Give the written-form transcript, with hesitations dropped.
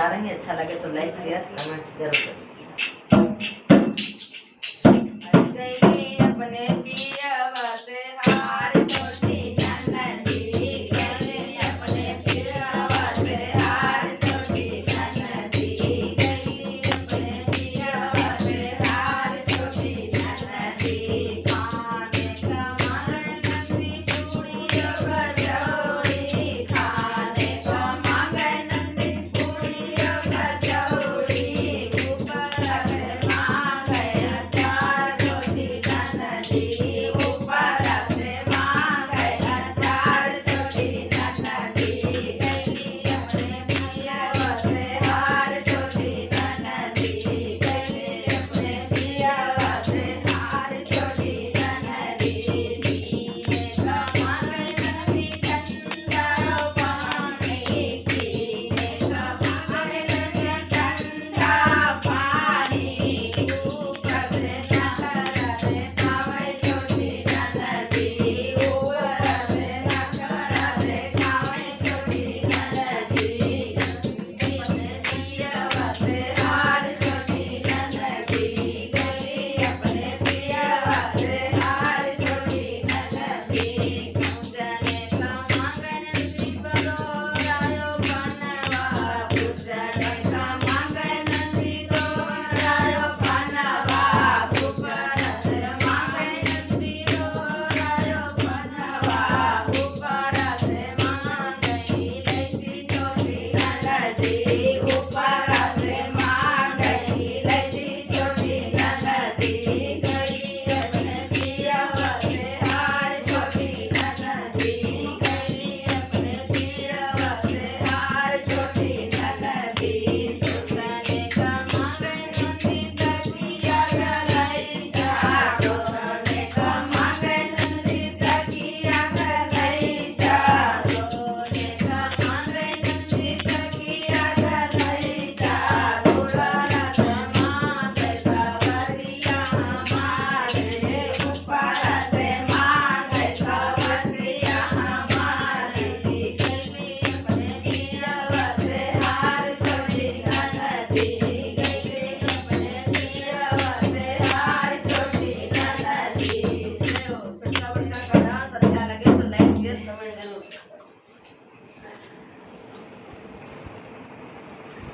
रहेंगे। अच्छा लगे तो लाइक शेयर कमेंट जरूर करें। अपने पियवा से हार छोटी नन्ही गई, अपने पियवा से हार छोटी नन्ही गई, अपने पियवा से हार छोटी नन्ही। खाने का मांगे नन्ही पूड़ियों कचौड़ी, खाने का मांगे नन्ही पूड़ियों कचौड़ी, ऊपर से मांगे अचार छोटी नन्ही, ऊपर से मांगे अचार छोटी नन्ही गई, अपने पियवा से हार छोटी नन्ही गई, अपने पियवा से हार छोटी नन्ही। पीने का मांगे नन्ही ठंडा पानी, पीने का मांगे नन्ही ठंडा पानी, ऊपर से नखरा दिखावे छोटी नन्ही, ऊपर से नखरा दिखावे छोटी नन्ही। अपने पियवा से हार छोटी नन्ही गई, अपने पियवा से हार छोटी नन्ही। पूजने का मांगे नन्ही गोरायो बनवा, पूजने का मांगे नन्ही गोरायो बनवा, ऊपर से मांगे नन्ही गोरायो बनवा, ऊपर से मांगे लैती छोटी नन्ही।